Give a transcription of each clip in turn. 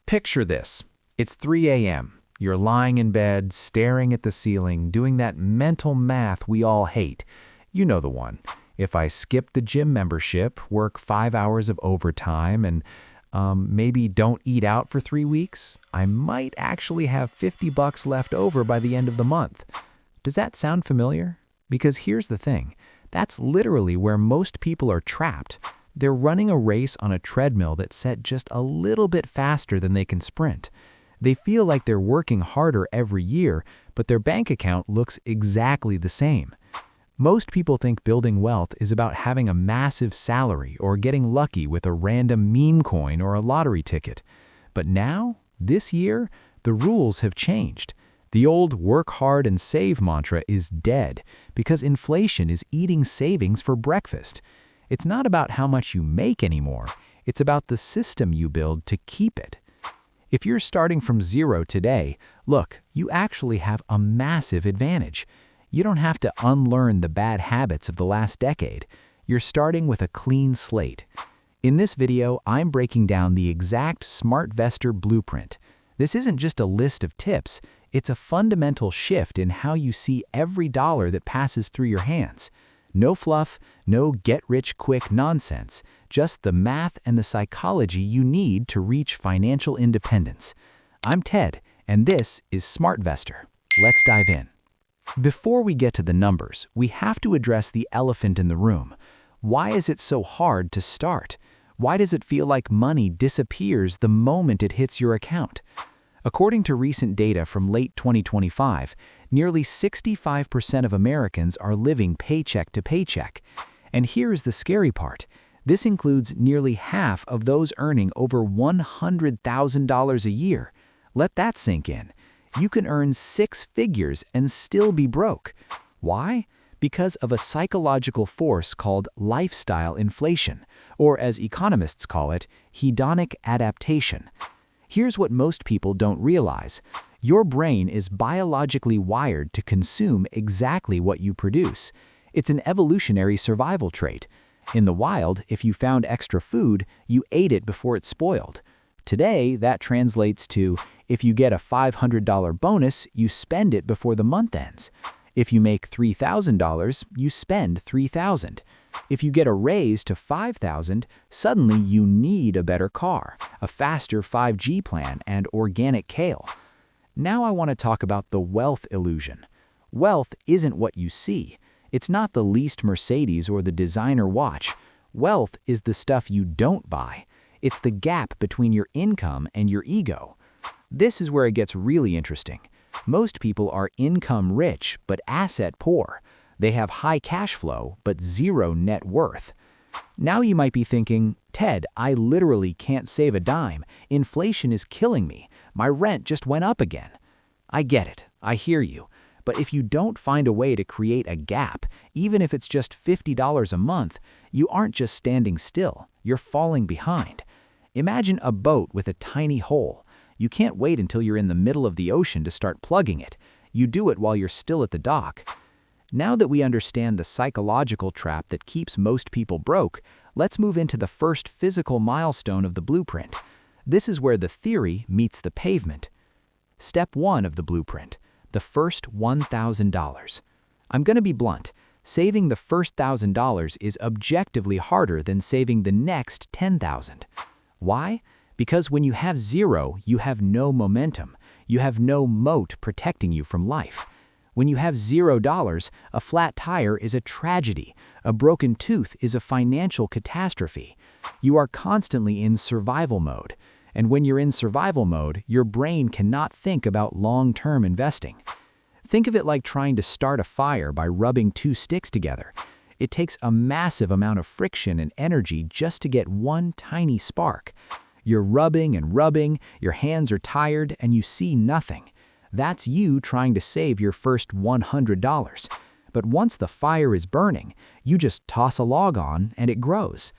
Picture this. It's 3 a.m. You're lying in bed, staring at the ceiling, doing that mental math we all hate. You know the one. If I skip the gym membership, work 5 hours of overtime, and maybe don't eat out for 3 weeks, I might actually have $50 left over by the end of the month. Does that sound familiar? Because here's the thing. That's literally where most people are trapped. They're running a race on a treadmill that's set just a little bit faster than they can sprint. They feel like they're working harder every year, but their bank account looks exactly the same. Most people think building wealth is about having a massive salary or getting lucky with a random meme coin or a lottery ticket. But now, this year, the rules have changed. The old work hard and save mantra is dead because inflation is eating savings for breakfast. It's not about how much you make anymore. It's about the system you build to keep it. If you're starting from zero today, look, you actually have a massive advantage. You don't have to unlearn the bad habits of the last decade. You're starting with a clean slate. In this video, I'm breaking down the exact Smartvestor blueprint. This isn't just a list of tips. It's a fundamental shift in how you see every dollar that passes through your hands. No fluff, no get-rich-quick nonsense, just the math and the psychology you need to reach financial independence. I'm Ted, and this is Smartvestor. Let's dive in. Before we get to the numbers, we have to address the elephant in the room. Why is it so hard to start? Why does it feel like money disappears the moment it hits your account? According to recent data from late 2025, nearly 65% of Americans are living paycheck to paycheck. And here's the scary part. This includes nearly half of those earning over $100,000 a year. Let that sink in. You can earn 6 figures and still be broke. Why? Because of a psychological force called lifestyle inflation, or as economists call it, hedonic adaptation. Here's what most people don't realize. Your brain is biologically wired to consume exactly what you produce. It's an evolutionary survival trait. In the wild, if you found extra food, you ate it before it spoiled. Today, that translates to, if you get a $500 bonus, you spend it before the month ends. If you make $3,000, you spend $3,000. If you get a raise to $5,000, suddenly you need a better car, a faster 5G plan, and organic kale. Now I want to talk about the wealth illusion. Wealth isn't what you see. It's not the leased Mercedes or the designer watch. Wealth is the stuff you don't buy. It's the gap between your income and your ego. This is where it gets really interesting. Most people are income rich but asset poor. They have high cash flow but zero net worth. Now you might be thinking, Ted, I literally can't save a dime. Inflation is killing me. My rent just went up again. I get it. I hear you. But if you don't find a way to create a gap, even if it's just $50 a month, you aren't just standing still. You're falling behind. Imagine a boat with a tiny hole. You can't wait until you're in the middle of the ocean to start plugging it. You do it while you're still at the dock. Now that we understand the psychological trap that keeps most people broke, let's move into the first physical milestone of the blueprint. This is where the theory meets the pavement. Step 1 of the blueprint, the first $1,000. I'm going to be blunt. Saving the first $1,000 is objectively harder than saving the next $10,000. Why? Because when you have zero, you have no momentum. You have no moat protecting you from life. When you have $0, a flat tire is a tragedy. A broken tooth is a financial catastrophe. You are constantly in survival mode. And when you're in survival mode, your brain cannot think about long-term investing. Think of it like trying to start a fire by rubbing 2 sticks together. It takes a massive amount of friction and energy just to get one tiny spark. You're rubbing and rubbing, your hands are tired, and you see nothing. That's you trying to save your first $100. But once the fire is burning, you just toss a log on and it grows.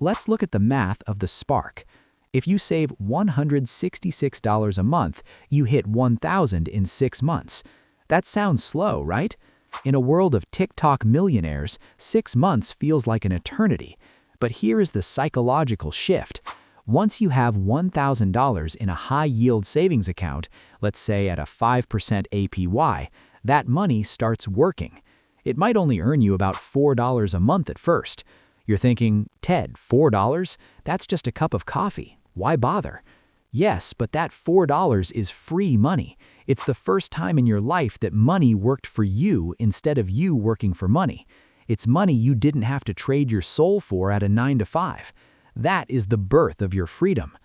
Let's look at the math of the spark. If you save $166 a month, you hit $1,000 in 6 months. That sounds slow, right? In a world of TikTok millionaires, 6 months feels like an eternity. But here is the psychological shift. Once you have $1,000 in a high-yield savings account, let's say at a 5% APY, that money starts working. It might only earn you about $4 a month at first. You're thinking, Ted, $4? That's just a cup of coffee. Why bother? Yes, but that $4 is free money. It's the first time in your life that money worked for you instead of you working for money. It's money you didn't have to trade your soul for at a 9 to 5. That is the birth of your freedom.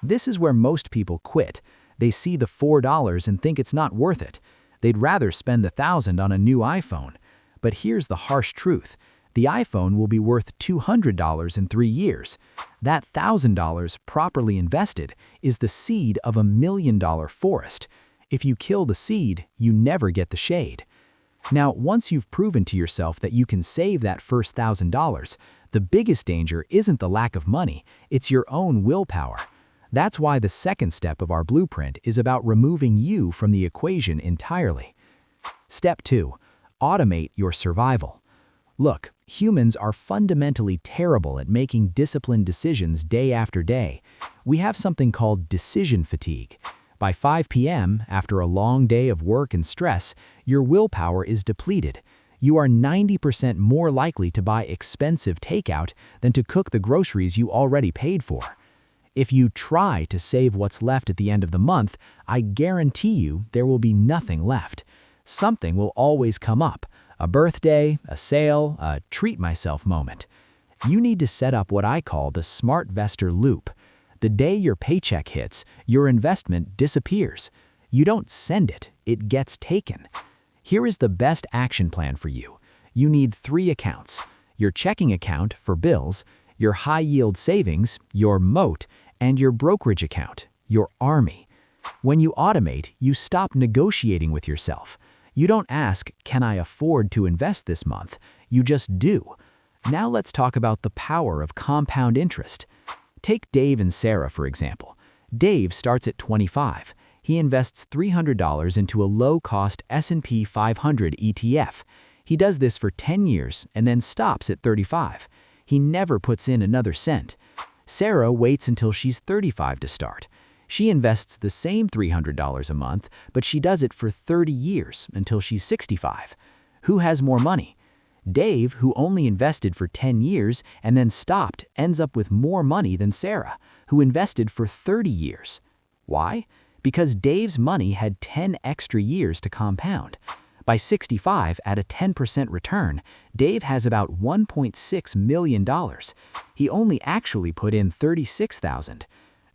This is where most people quit. They see the $4 and think it's not worth it. They'd rather spend $1,000 on a new iPhone. But here's the harsh truth. The iPhone will be worth $200 in 3 years. That $1,000 properly invested is the seed of $1 million forest. If you kill the seed, you never get the shade. Now, once you've proven to yourself that you can save that first $1,000, the biggest danger isn't the lack of money, it's your own willpower. That's why the second step of our blueprint is about removing you from the equation entirely. Step 2. Automate your survival. Look, humans are fundamentally terrible at making disciplined decisions day after day. We have something called decision fatigue. By 5 p.m., after a long day of work and stress, your willpower is depleted. You are 90% more likely to buy expensive takeout than to cook the groceries you already paid for. If you try to save what's left at the end of the month, I guarantee you there will be nothing left. Something will always come up. A birthday, a sale, a treat myself moment. You need to set up what I call the Smartvestor loop. The day your paycheck hits, your investment disappears. You don't send it, it gets taken. Here is the best action plan for you. You need 3 accounts: your checking account for bills, your high-yield savings, your moat, and your brokerage account, your army. When you automate, you stop negotiating with yourself. You don't ask, can I afford to invest this month? You just do. Now let's talk about the power of compound interest. Take Dave and Sarah, for example. Dave starts at 25. He invests $300 into a low-cost S&P 500 ETF. He does this for 10 years and then stops at 35. He never puts in another cent. Sarah waits until she's 35 to start. She invests the same $300 a month, but she does it for 30 years until she's 65. Who has more money? Dave, who only invested for 10 years and then stopped, ends up with more money than Sarah, who invested for 30 years. Why? Because Dave's money had 10 extra years to compound. By 65, at a 10% return, Dave has about $1.6 million. He only actually put in $36,000.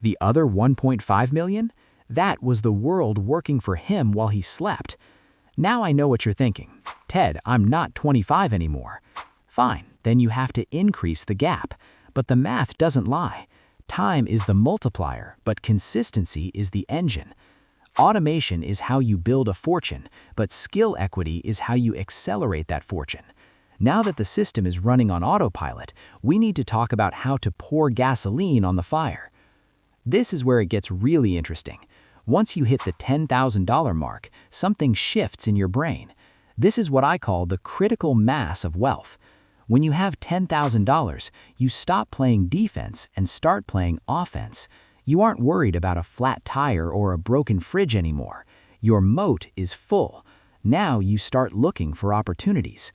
The other $1.5 million? That was the world working for him while he slept. Now I know what you're thinking. Ted, I'm not 25 anymore. Fine, then you have to increase the gap. But the math doesn't lie. Time is the multiplier, but consistency is the engine. Automation is how you build a fortune, but skill equity is how you accelerate that fortune. Now that the system is running on autopilot, we need to talk about how to pour gasoline on the fire. This is where it gets really interesting. Once you hit the $10,000 mark, something shifts in your brain. This is what I call the critical mass of wealth. When you have $10,000, you stop playing defense and start playing offense. You aren't worried about a flat tire or a broken fridge anymore. Your moat is full. Now you start looking for opportunities.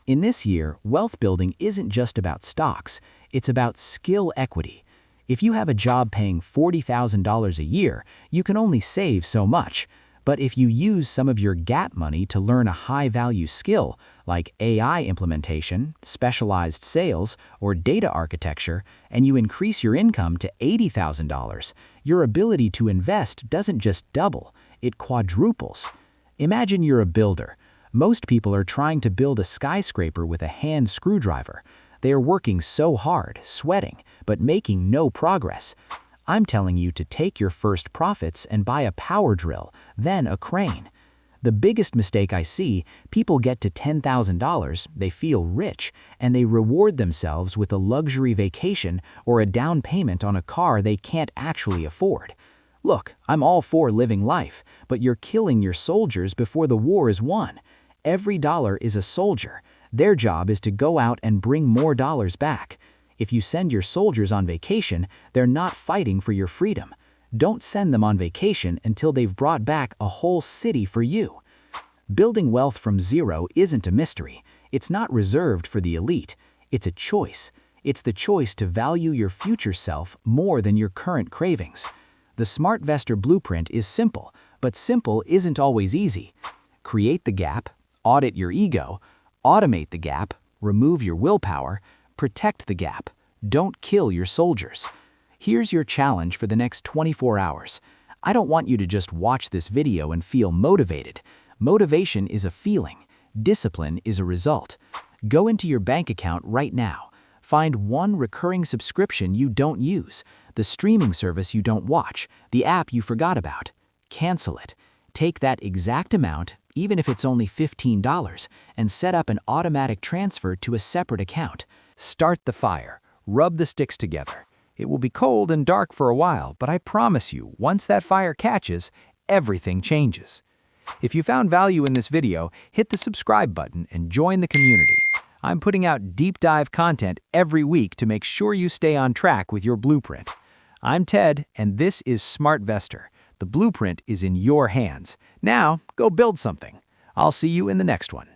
In this year, wealth building isn't just about stocks, it's about skill equity. If you have a job paying $40,000 a year, you can only save so much. But if you use some of your gap money to learn a high-value skill, like AI implementation, specialized sales, or data architecture, and you increase your income to $80,000, your ability to invest doesn't just double, it quadruples. Imagine you're a builder. Most people are trying to build a skyscraper with a hand screwdriver. They are working so hard, sweating, but making no progress. I'm telling you to take your first profits and buy a power drill, then a crane. The biggest mistake I see, people get to $10,000, they feel rich, and they reward themselves with a luxury vacation or a down payment on a car they can't actually afford. Look, I'm all for living life, but you're killing your soldiers before the war is won. Every dollar is a soldier. Their job is to go out and bring more dollars back. If you send your soldiers on vacation, they're not fighting for your freedom. Don't send them on vacation until they've brought back a whole city for you. Building wealth from zero isn't a mystery. It's not reserved for the elite. It's a choice. It's the choice to value your future self more than your current cravings. The Smartvestor blueprint is simple, but simple isn't always easy. Create the gap, audit your ego, automate the gap, remove your willpower, protect the gap. Don't kill your soldiers. Here's your challenge for the next 24 hours. I don't want you to just watch this video and feel motivated. Motivation is a feeling. Discipline is a result. Go into your bank account right now. Find one recurring subscription you don't use, the streaming service you don't watch, the app you forgot about. Cancel it. Take that exact amount, even if it's only $15, and set up an automatic transfer to a separate account. Start the fire. Rub the sticks together. It will be cold and dark for a while, but I promise you, once that fire catches, everything changes. If you found value in this video, hit the subscribe button and join the community. I'm putting out deep dive content every week to make sure you stay on track with your blueprint. I'm Ted, and this is Smartvestor. The blueprint is in your hands. Now, go build something. I'll see you in the next one.